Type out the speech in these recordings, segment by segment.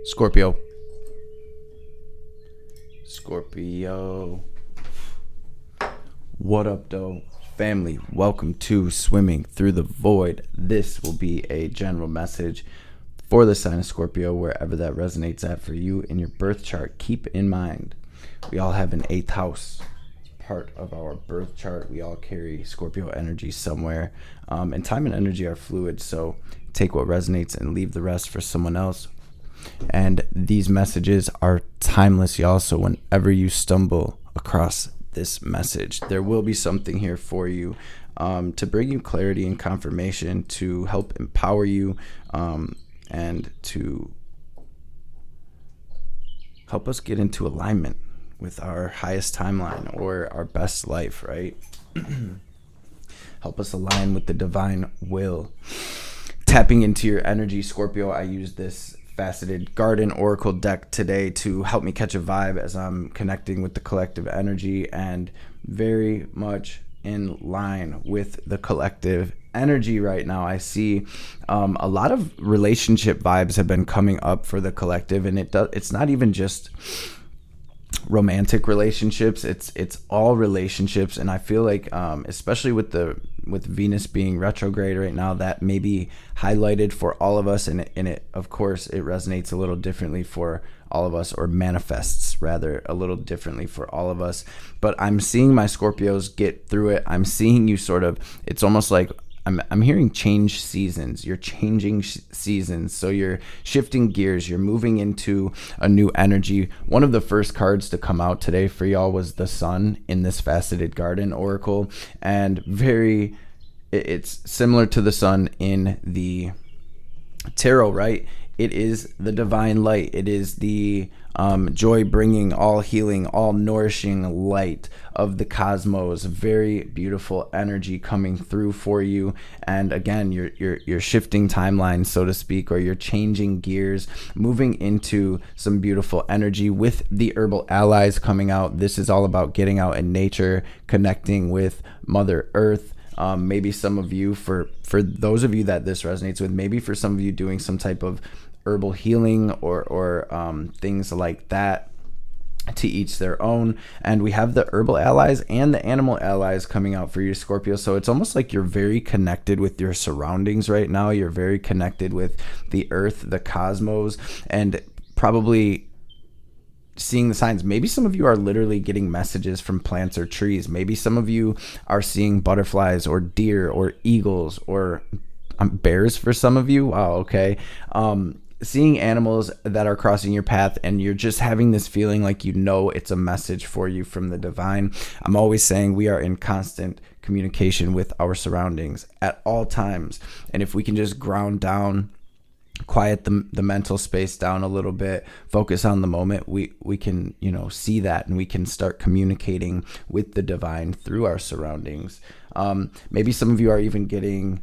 Scorpio. Scorpio. What up, though? Family, welcome to Swimming Through the Void. This will be a general message for the sign of Scorpio, wherever that resonates at for you in your birth chart. Keep in mind, we all have an 8th house part of our birth chart. We all carry Scorpio energy somewhere, and time and energy are fluid, so take what resonates and leave the rest for someone else. And these messages are timeless, y'all, so whenever you stumble across this message, there will be something here for you, to bring you clarity and confirmation, to help empower you, and to help us get into alignment with our highest timeline or our best life, right? Help us align with the divine will. Tapping into your energy, Scorpio, I use this faceted garden oracle deck today to help me catch a vibe as I'm connecting with the collective energy, and very much in line with the collective energy right now. I see a lot of relationship vibes have been coming up for the collective, and it's not even just romantic relationships, it's all relationships. And I feel like especially with Venus being retrograde right now, that may be highlighted for all of us, and it of course it resonates a little differently for all of us, or manifests rather a little differently for all of us. But I'm seeing my Scorpios get through it. I'm seeing you sort of, it's almost like I'm hearing change seasons. You're changing seasons. So you're shifting gears. You're moving into a new energy. One of the first cards to come out today for y'all was the Sun in this faceted garden oracle. And it's similar to the Sun in the tarot, right? It is the divine light. It is the joy bringing, all healing, all nourishing light of the cosmos. Very beautiful energy coming through for you. And again, you're shifting timelines, so to speak, or you're changing gears, moving into some beautiful energy with the herbal allies coming out. This is all about getting out in nature, connecting with Mother Earth. Maybe some of you, for those of you that this resonates with, maybe for some of you doing some type of herbal healing or things like that. To each their own. And we have the herbal allies and the animal allies coming out for you, Scorpio. So it's almost like you're very connected with your surroundings right now. You're very connected with the earth, the cosmos, and probably seeing the signs. Maybe some of you are literally getting messages from plants or trees. Maybe some of you are seeing butterflies or deer or eagles or bears for some of you. Wow, okay. Seeing animals that are crossing your path, and you're just having this feeling like it's a message for you from the divine. I'm always saying we are in constant communication with our surroundings at all times. And if we can just ground down, quiet the mental space down a little bit, focus on the moment, we can see that, and we can start communicating with the divine through our surroundings. Maybe some of you are even getting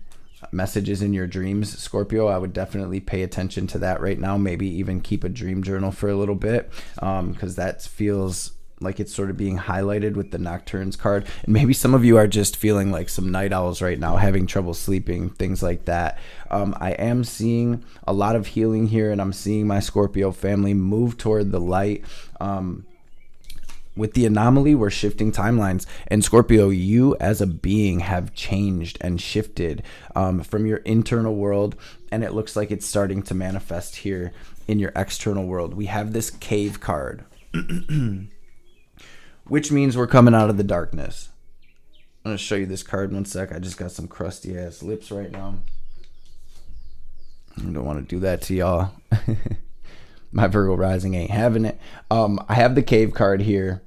messages in your dreams, Scorpio. I would definitely pay attention to that right now. Maybe even keep a dream journal for a little bit, because that feels like it's sort of being highlighted with the Nocturnes card. And maybe some of you are just feeling like some night owls right now, having trouble sleeping, things like that. I am seeing a lot of healing here, and I'm seeing my Scorpio family move toward the light. With the anomaly, we're shifting timelines. And Scorpio, you as a being have changed and shifted from your internal world, and it looks like it's starting to manifest here in your external world. We have this cave card, which means we're coming out of the darkness. I'm going to show you this card one sec. I just got some crusty ass lips right now. I don't want to do that to y'all. My Virgo rising ain't having it. I have the cave card here.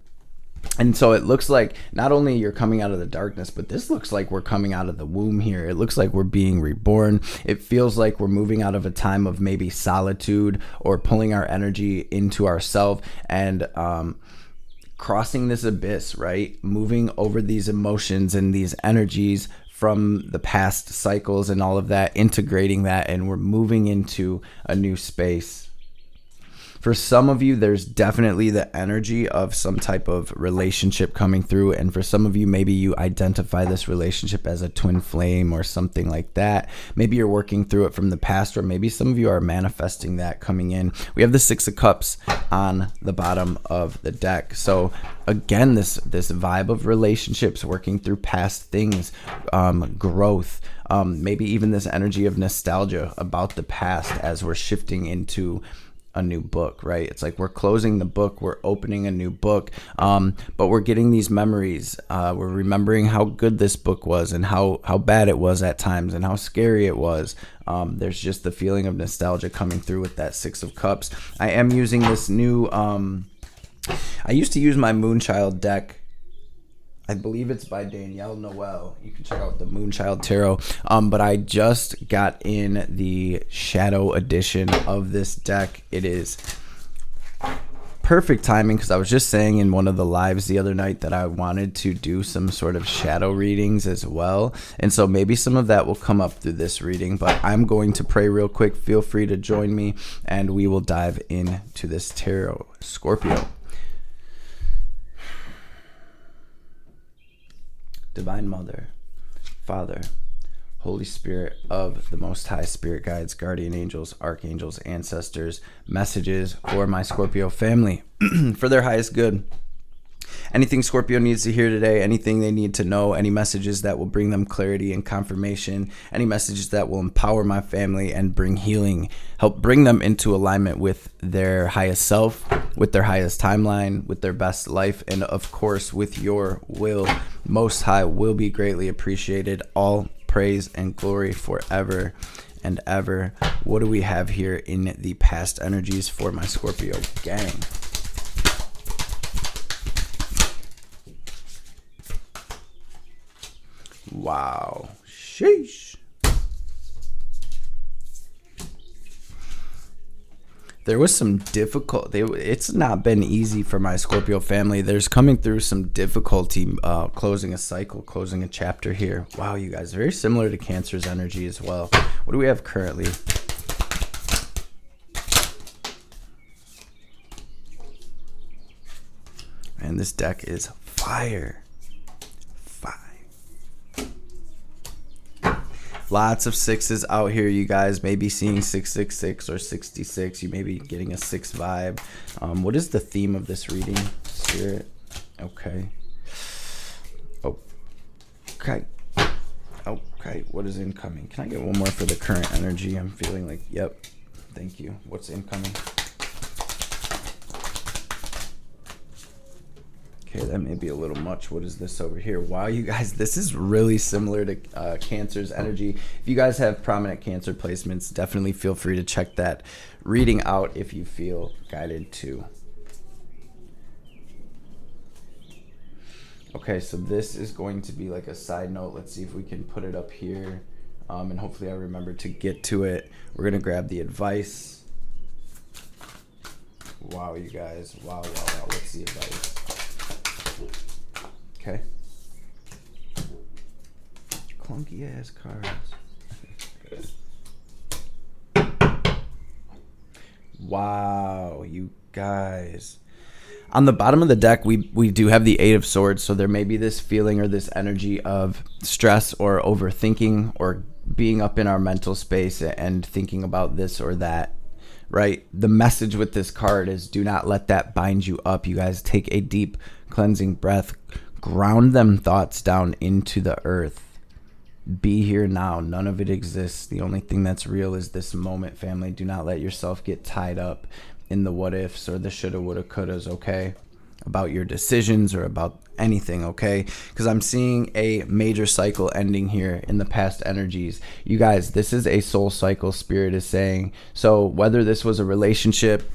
And so it looks like not only you're coming out of the darkness, but this looks like we're coming out of the womb here. It looks like we're being reborn. It feels like we're moving out of a time of maybe solitude, or pulling our energy into ourselves and crossing this abyss, right? Moving over these emotions and these energies from the past cycles and all of that, integrating that, and we're moving into a new space. For some of you, there's definitely the energy of some type of relationship coming through. And for some of you, maybe you identify this relationship as a twin flame or something like that. Maybe you're working through it from the past, or maybe some of you are manifesting that coming in. We have the Six of Cups on the bottom of the deck. So again, this vibe of relationships, working through past things, growth, maybe even this energy of nostalgia about the past as we're shifting into a new book, right? It's like we're closing the book, we're opening a new book, but we're getting these memories. We're remembering how good this book was and how bad it was at times and how scary it was. There's just the feeling of nostalgia coming through with that Six of Cups. I am using this new, I used to use my Moonchild deck. I believe it's by Danielle Noel. You can check out the Moonchild Tarot. But I just got in the Shadow edition of this deck. It is perfect timing because I was just saying in one of the lives the other night that I wanted to do some sort of shadow readings as well. And so maybe some of that will come up through this reading. But I'm going to pray real quick. Feel free to join me and we will dive into this tarot. Scorpio. Divine Mother, Father, Holy Spirit of the Most High, Spirit Guides, Guardian Angels, Archangels, Ancestors, messages for my Scorpio family for their highest good. Anything Scorpio needs to hear today, anything they need to know, any messages that will bring them clarity and confirmation, any messages that will empower my family and bring healing, help bring them into alignment with their highest self, with their highest timeline, with their best life, and of course with your will. Most High will be greatly appreciated. All praise and glory forever and ever. What do we have here in the past energies for my Scorpio gang? Wow. Sheesh. There was some it's not been easy for my Scorpio family. There's coming through some difficulty closing a cycle, closing a chapter here. Wow, you guys, very similar to Cancer's energy as well. What do we have currently? Man, this deck is fire. Lots of sixes out here, you guys. May be seeing 666 or 66. You may be getting a 6 vibe. What is the theme of this reading, Spirit? Okay. Oh. Okay. Okay. What is incoming? Can I get one more for the current energy? I'm feeling like, yep. Thank you. What's incoming? Okay, that may be a little much. What is this over here? Wow, you guys, this is really similar to Cancer's energy. If you guys have prominent Cancer placements, definitely feel free to check that reading out if you feel guided to. Okay, so this is going to be like a side note. Let's see if we can put it up here. And hopefully I remember to get to it. We're going to grab the advice. Wow, you guys. Wow. What's the advice? Okay. Clunky ass cards. Wow, you guys. On the bottom of the deck, we do have the Eight of Swords, so there may be this feeling or this energy of stress or overthinking or being up in our mental space and thinking about this or that, right? The message with this card is do not let that bind you up. You guys take a deep cleansing breath, ground them thoughts down into the earth. Be here now. None of it exists. The only thing that's real is this moment, family. Do not let yourself get tied up in the what ifs or the shoulda, woulda, couldas, okay? About your decisions or about anything, okay? Because I'm seeing a major cycle ending here in the past energies. You guys, this is a soul cycle, Spirit is saying. So whether this was a relationship,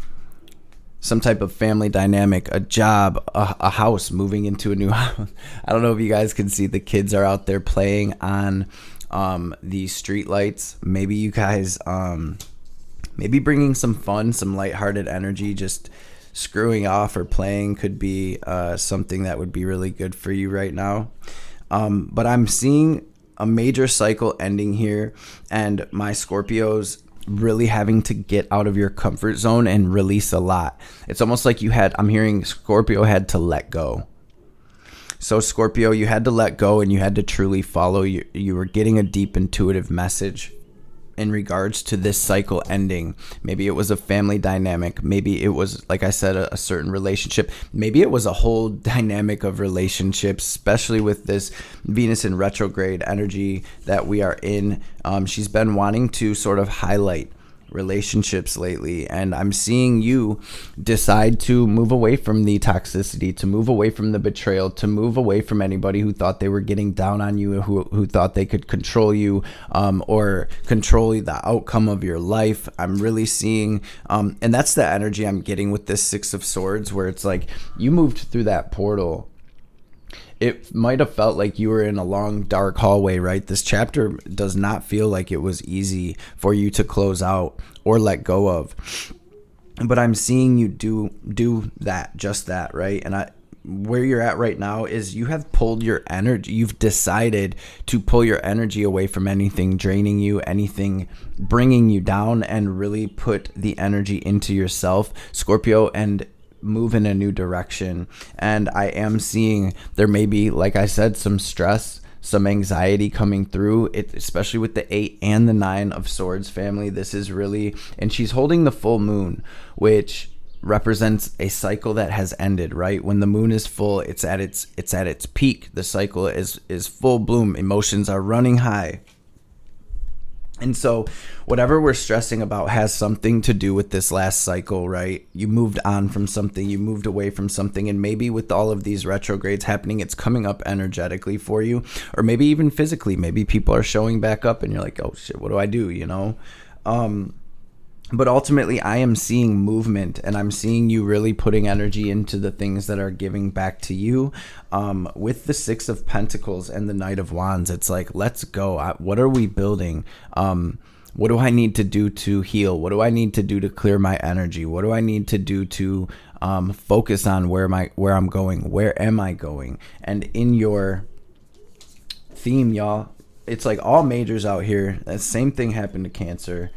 some type of family dynamic, a job, a house, moving into a new house. I don't know if you guys can see the kids are out there playing on the street lights. Maybe you guys, maybe bringing some fun, some lighthearted energy, just screwing off or playing could be something that would be really good for you right now. But I'm seeing a major cycle ending here, and my Scorpios, really having to get out of your comfort zone and release a lot. It's almost like I'm hearing Scorpio had to let go. So Scorpio, you had to let go and you had to truly follow. You were getting a deep intuitive message in regards to this cycle ending. Maybe it was a family dynamic. Maybe it was, like I said, a certain relationship. Maybe it was a whole dynamic of relationships, especially with this Venus in retrograde energy that we are in. She's been wanting to sort of highlight relationships lately, and I'm seeing you decide to move away from the toxicity, to move away from the betrayal, to move away from anybody who thought they were getting down on you, who thought they could control you, or control the outcome of your life. I'm really seeing, and that's the energy I'm getting with this Six of Swords, where it's like you moved through that portal. It might have felt like you were in a long, dark hallway, right? This chapter does not feel like it was easy for you to close out or let go of. But I'm seeing you do that, just that, right? And where you're at right now is you have pulled your energy. You've decided to pull your energy away from anything draining you, anything bringing you down, and really put the energy into yourself, Scorpio, and move in a new direction. And I am seeing there may be, like I said, some stress, some anxiety coming through it, especially with the 8 and the 9 of Swords family. This is really, and she's holding the full moon, which represents a cycle that has ended, right? When the moon is full, it's at its peak. The cycle is full bloom. Emotions are running high. And so whatever we're stressing about has something to do with this last cycle, right? You moved on from something, you moved away from something, and maybe with all of these retrogrades happening, it's coming up energetically for you, or maybe even physically. Maybe people are showing back up and you're like, oh shit, what do I do, you know? But ultimately, I am seeing movement, and I'm seeing you really putting energy into the things that are giving back to you. With the Six of Pentacles and the Knight of Wands, it's like, let's go. What are we building? What do I need to do to heal? What do I need to do to clear my energy? What do I need to do to focus on where I'm going? Where am I going? And in your theme, y'all, it's like all majors out here. That same thing happened to Cancer.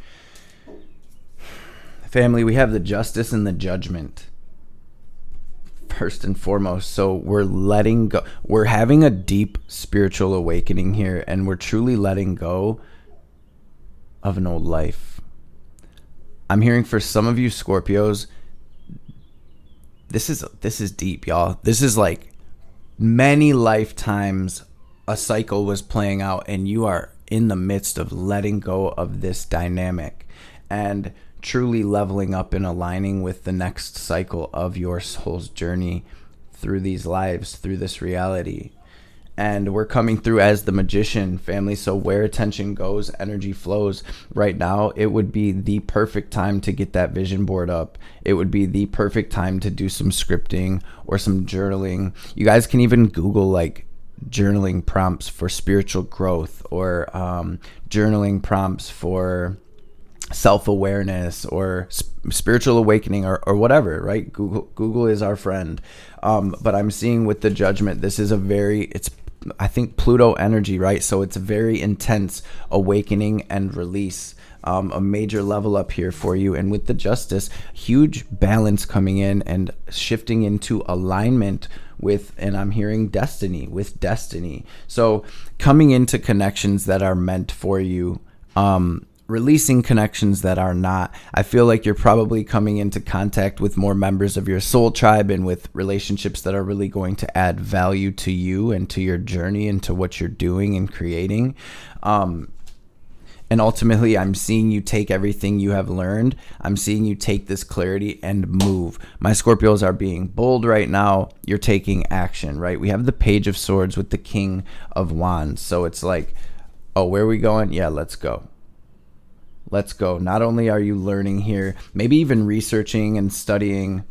Family, we have the Justice and the Judgment first and foremost. So we're letting go. We're having a deep spiritual awakening here, and we're truly letting go of an old life. I'm hearing for some of you Scorpios, this is deep, y'all. This is like many lifetimes a cycle was playing out, and you are in the midst of letting go of this dynamic and truly leveling up and aligning with the next cycle of your soul's journey through these lives, through this reality. And we're coming through as the Magician, family. So where attention goes, energy flows. Right now, it would be the perfect time to get that vision board up. It would be the perfect time to do some scripting or some journaling. You guys can even Google like journaling prompts for spiritual growth, or journaling prompts for self-awareness or spiritual awakening, or whatever, right? Google is our friend. But I'm seeing with the Judgment, this is I think Pluto energy, right? So it's a very intense awakening and release, a major level up here for you. And with the Justice, huge balance coming in and shifting into alignment with, and I'm hearing destiny, with destiny. So coming into connections that are meant for you, releasing connections that are not. I feel like you're probably coming into contact with more members of your soul tribe, and with relationships that are really going to add value to you and to your journey and to what you're doing and creating. And ultimately, I'm seeing you take everything you have learned. I'm seeing you take this clarity and move. My Scorpios are being bold right now. You're taking action, right? We have the Page of Swords with the King of Wands. So it's like, oh, where are we going? Yeah, let's go. Let's go. Not only are you learning here, maybe even researching and studying,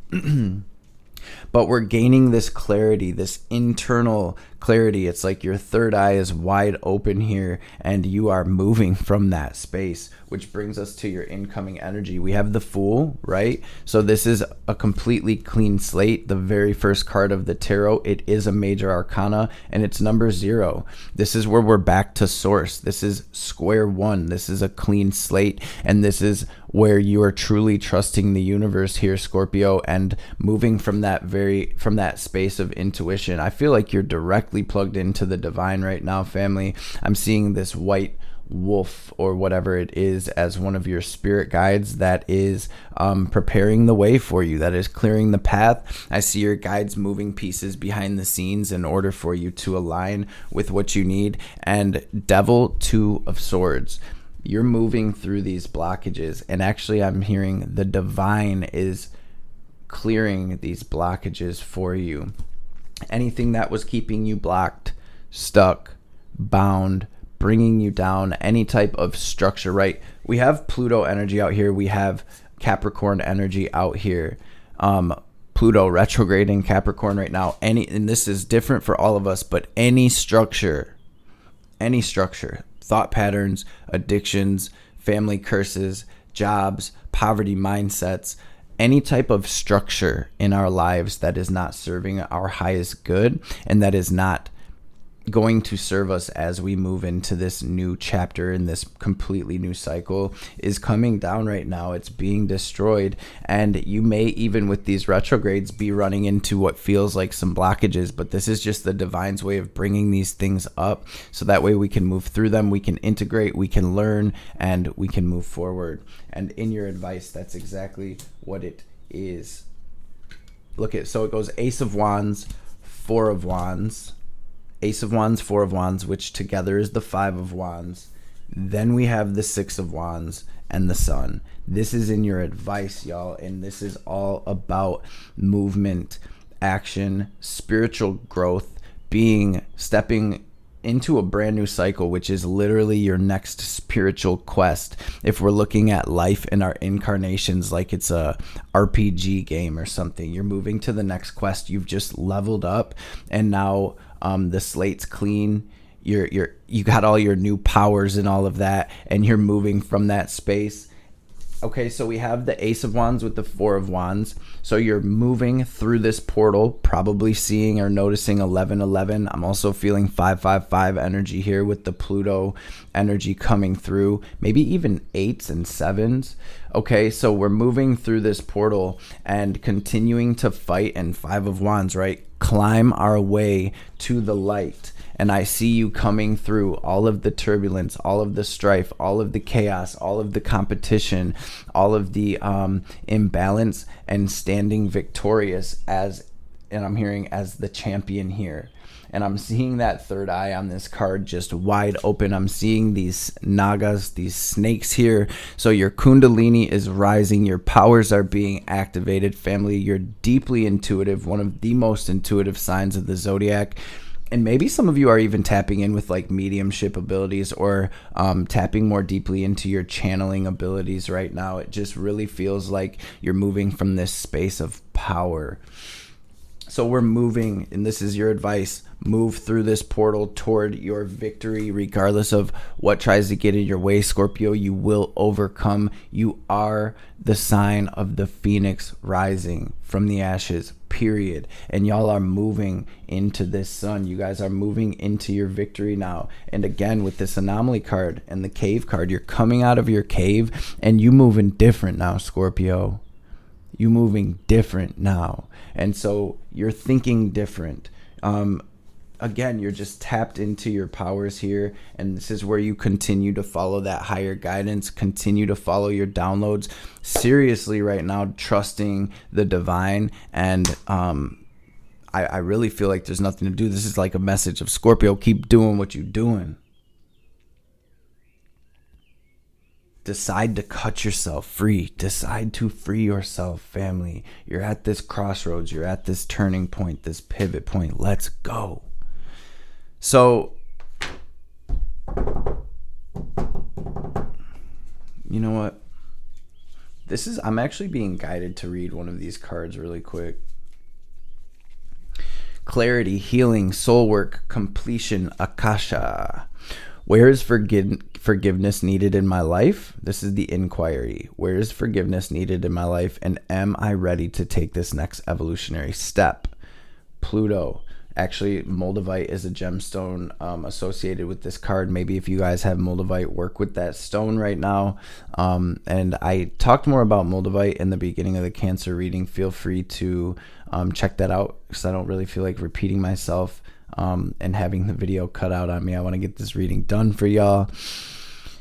but we're gaining this clarity, this internal clarity. It's like your third eye is wide open here and you are moving from that space, which brings us to your incoming energy. We have the Fool, right? So this is a completely clean slate. The very first card of the tarot, it is a major arcana and it's number 0. This is where we're back to source. This is square one. This is a clean slate, and this is where you are truly trusting the universe here, Scorpio, and moving from that space of intuition. I feel like you're directly plugged into the divine right now, family. I'm seeing this white wolf or whatever it is as one of your spirit guides that is preparing the way for you, that is clearing the path. I see your guides moving pieces behind the scenes in order for you to align with what you need. And Devil, 2 of Swords, you're moving through these blockages, and actually I'm hearing the divine is clearing these blockages for you. Anything that was keeping you blocked, stuck, bound, bringing you down, any type of structure, right? We have Pluto energy out here. We have Capricorn energy out here. Pluto retrograde in Capricorn right now. And this is different for all of us, but any structure, thought patterns, addictions, family curses, jobs, poverty mindsets, any type of structure in our lives that is not serving our highest good and that is not going to serve us as we move into this new chapter in this completely new cycle is coming down right now. It's being destroyed, and you may even with these retrogrades be running into what feels like some blockages, but this is just the divine's way of bringing these things up so that way we can move through them, we can integrate, we can learn, and we can move forward. And in your advice, that's exactly what it is. Look at, so it goes Ace of Wands, 4 of Wands, Ace of Wands, 4 of Wands, which together is the 5 of Wands. Then we have the 6 of Wands and the Sun. This is in your advice, y'all, and this is all about movement, action, spiritual growth, stepping into a brand new cycle, which is literally your next spiritual quest. If we're looking at life and our incarnations like it's a RPG game or something, you're moving to the next quest. You've just leveled up, and now the slate's clean. You got all your new powers and all of that, and you're moving from that space. Okay, so we have the Ace of Wands with the 4 of Wands. So you're moving through this portal, probably seeing or noticing 1111. I'm also feeling 555 energy here with the Pluto energy coming through, maybe even 8s and 7s. Okay, so we're moving through this portal and continuing to fight, and 5 of Wands, right? Climb our way to the light. And I see you coming through all of the turbulence, all of the strife, all of the chaos, all of the competition, all of the imbalance, and standing victorious and I'm hearing as the champion here. And I'm seeing that third eye on this card just wide open. I'm seeing these nagas, these snakes here. So your kundalini is rising. Your powers are being activated. Family, you're deeply intuitive, one of the most intuitive signs of the zodiac. And maybe some of you are even tapping in with like mediumship abilities or tapping more deeply into your channeling abilities right now. It just really feels like you're moving from this space of power. So we're moving, and this is your advice, move through this portal toward your victory, regardless of what tries to get in your way, Scorpio. You will overcome. You are the sign of the phoenix rising from the ashes, period. And y'all are moving into this sun. You guys are moving into your victory now. And again, with this anomaly card and the cave card, you're coming out of your cave and you moving different now, Scorpio. You moving different now. And so you're thinking different. Again, you're just tapped into your powers here, and this is where you continue to follow that higher guidance, continue to follow your downloads seriously right now, trusting the divine. And I really feel like there's nothing to do. This is like a message of Scorpio, keep doing what you're doing. Decide to cut yourself free. Decide to free yourself, family. You're at this crossroads. You're at this turning point, this pivot point. Let's go. So, you know what? I'm actually being guided to read one of these cards really quick. clarity, healing, soul work, completion, akasha. Where is forgiveness needed in my life? This is the inquiry. Where is forgiveness needed in my life? And am I ready to take this next evolutionary step? Pluto. Actually, Moldavite is a gemstone associated with this card. Maybe if you guys have Moldavite, work with that stone right now. And I talked more about Moldavite in the beginning of the Cancer reading. Feel free to check that out, because I don't really feel like repeating myself and having the video cut out on me. I want to get this reading done for y'all.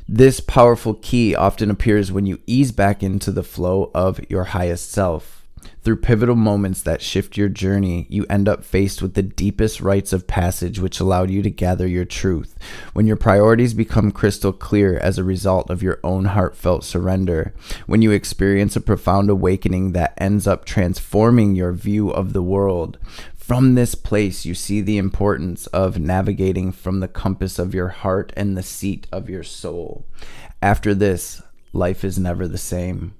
This powerful key often appears when you ease back into the flow of your highest self. Through pivotal moments that shift your journey, you end up faced with the deepest rites of passage which allowed you to gather your truth. When your priorities become crystal clear as a result of your own heartfelt surrender, when you experience a profound awakening that ends up transforming your view of the world, from this place you see the importance of navigating from the compass of your heart and the seat of your soul. After this, life is never the same.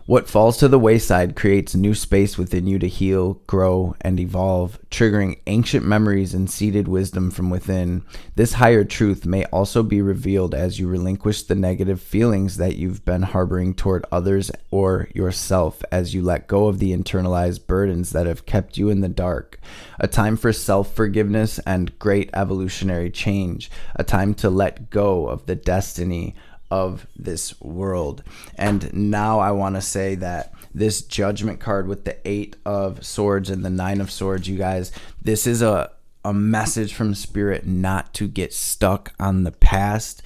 What falls to the wayside creates new space within you to heal, grow, and evolve, triggering ancient memories and seated wisdom from within. This higher truth may also be revealed as you relinquish the negative feelings that you've been harboring toward others or yourself, as you let go of the internalized burdens that have kept you in the dark. A time for self-forgiveness and great evolutionary change. A time to let go of the destiny of this world. And now I want to say that this Judgment card with the 8 of Swords and the 9 of Swords, you guys, this is a message from Spirit not to get stuck on the past,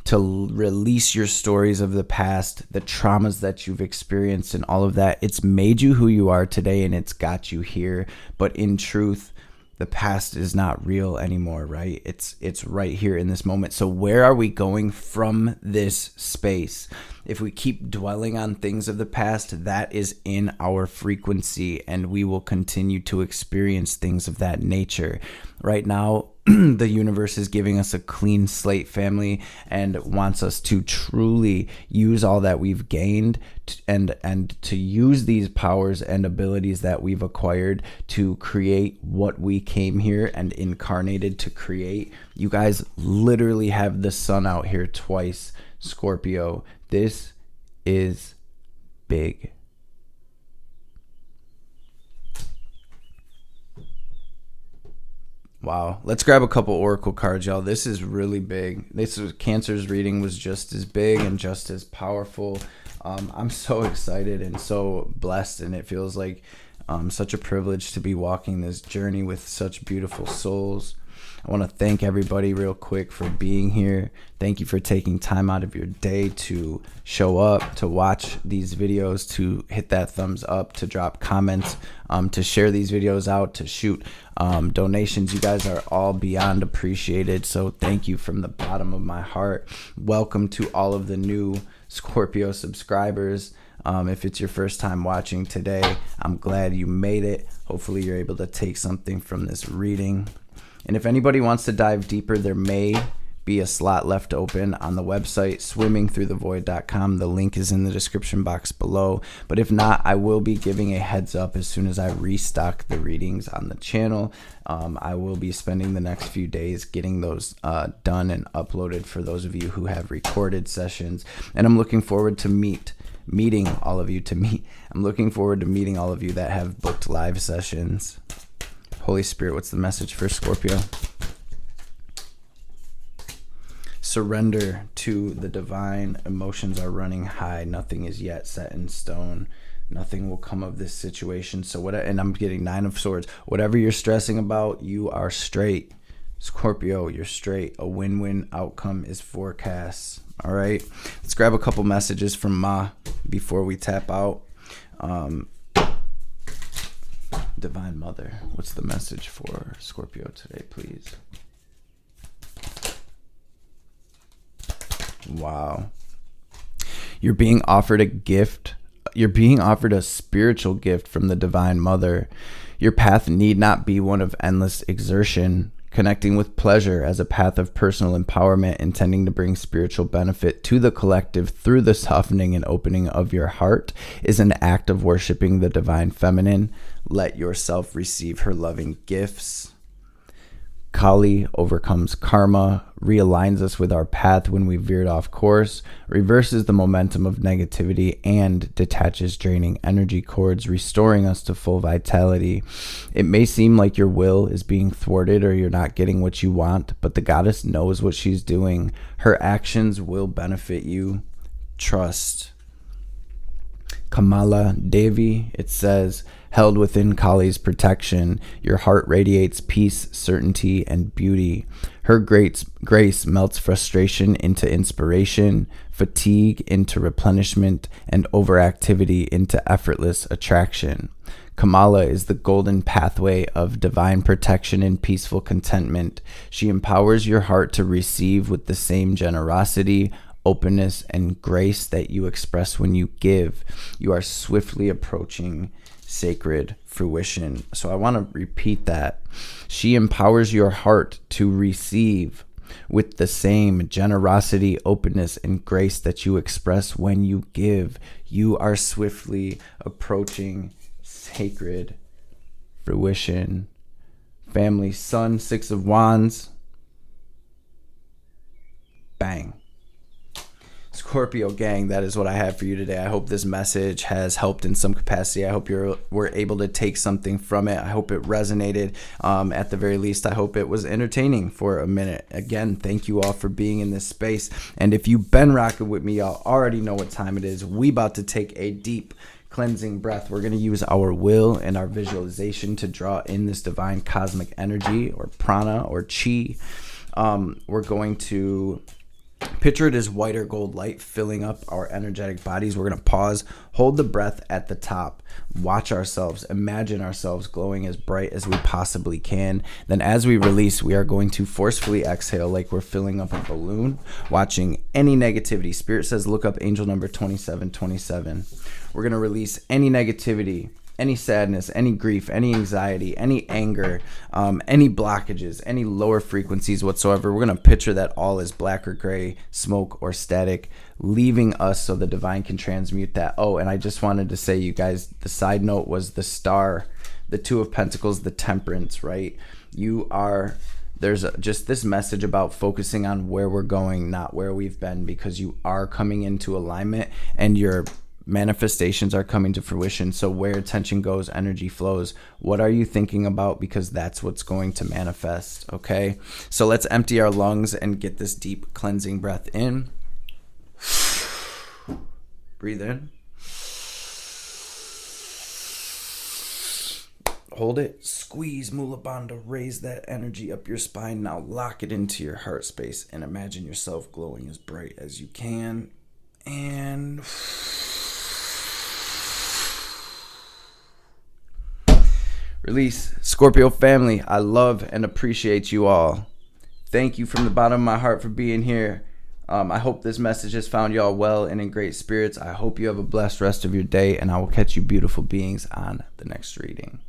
to release your stories of the past, the traumas that you've experienced and all of that. It's made you who you are today, and it's got you here. But in truth, the past is not real anymore, right? It's right here in this moment. So where are we going from this space? If we keep dwelling on things of the past, that is in our frequency, and we will continue to experience things of that nature. Right now, the universe is giving us a clean slate, family, and wants us to truly use all that we've gained and to use these powers and abilities that we've acquired to create what we came here and incarnated to create. You guys literally have the sun out here twice, Scorpio. This is big. Wow. Let's grab a couple oracle cards, y'all. This is really big. Cancer's reading was just as big and just as powerful. I'm so excited and so blessed, and it feels like such a privilege to be walking this journey with such beautiful souls. I want to thank everybody real quick for being here. Thank you for taking time out of your day to show up, to watch these videos, to hit that thumbs up, to drop comments, to share these videos out, to shoot donations. You guys are all beyond appreciated. So thank you from the bottom of my heart. Welcome to all of the new Scorpio subscribers. If it's your first time watching today, I'm glad you made it. Hopefully you're able to take something from this reading. And if anybody wants to dive deeper, there may be a slot left open on the website, swimmingthroughthevoid.com. The link is in the description box below. But if not, I will be giving a heads up as soon as I restock the readings on the channel. I will be spending the next few days getting those done and uploaded for those of you who have recorded sessions. And I'm looking forward to meeting all of you I'm looking forward to meeting all of you that have booked live sessions. Holy Spirit, what's the message for Scorpio? Surrender to the divine. Emotions are running high. Nothing is yet set in stone. Nothing will come of this situation. So and I'm getting 9 of Swords. Whatever you're stressing about, you are straight. Scorpio, you're straight. A win-win outcome is forecast. All right. Let's grab a couple messages from Ma before we tap out. Divine Mother, what's the message for Scorpio today, please? Wow. You're being offered a gift. You're being offered a spiritual gift from the Divine Mother. Your path need not be one of endless exertion, connecting with pleasure as a path of personal empowerment, intending to bring spiritual benefit to the collective through the softening and opening of your heart, is an act of worshiping the divine feminine. Let yourself receive her loving gifts. Kali overcomes karma, realigns us with our path when we veered off course, reverses the momentum of negativity, and detaches draining energy cords, restoring us to full vitality. It may seem like your will is being thwarted or you're not getting what you want, but the goddess knows what she's doing. Her actions will benefit you. Trust. Kamala Devi, it says, held within Kali's protection, your heart radiates peace, certainty, and beauty. Her grace melts frustration into inspiration, fatigue into replenishment, and overactivity into effortless attraction. Kamala is the golden pathway of divine protection and peaceful contentment. She empowers your heart to receive with the same generosity, openness, and grace that you express when you give. You are swiftly approaching sacred fruition. So I want to repeat that. She empowers your heart to receive with the same generosity, openness, and grace that you express when you give. You are swiftly approaching sacred fruition. Family, Sun, Six of Wands. Bang. Scorpio gang, that is what I have for you today. I hope this message has helped in some capacity. I hope were able to take something from it. I hope it resonated. At the very least, I hope it was entertaining for a minute. Again, thank you all for being in this space. And if you've been rocking with me, y'all already know what time it is. We about to take a deep cleansing breath. We're going to use our will and our visualization to draw in this divine cosmic energy, or prana, or chi. We're going to picture it as white or gold light filling up our energetic bodies. We're going to pause, hold the breath at the top, watch ourselves, imagine ourselves glowing as bright as we possibly can. Then as we release, we are going to forcefully exhale like we're filling up a balloon, watching any negativity. Spirit says look up angel number 2727. We're going to release any negativity, any sadness, any grief, any anxiety, any anger, any blockages, any lower frequencies whatsoever. We're going to picture that all as black or gray, smoke or static, leaving us so the divine can transmute that. Oh, and I just wanted to say, you guys, the side note was the star, the Two of Pentacles, the Temperance, right? There's just this message about focusing on where we're going, not where we've been, because you are coming into alignment and your manifestations are coming to fruition. So where attention goes, energy flows. What are you thinking about? Because that's what's going to manifest. Okay, so let's empty our lungs and get this deep cleansing breath in. Breathe in, hold it, squeeze Mula Bandha, raise that energy up your spine. Now lock it into your heart space and imagine yourself glowing as bright as you can. And release. Scorpio family, I love and appreciate you all. Thank you from the bottom of my heart for being here. I hope this message has found y'all well and in great spirits. I hope you have a blessed rest of your day, and I will catch you beautiful beings on the next reading.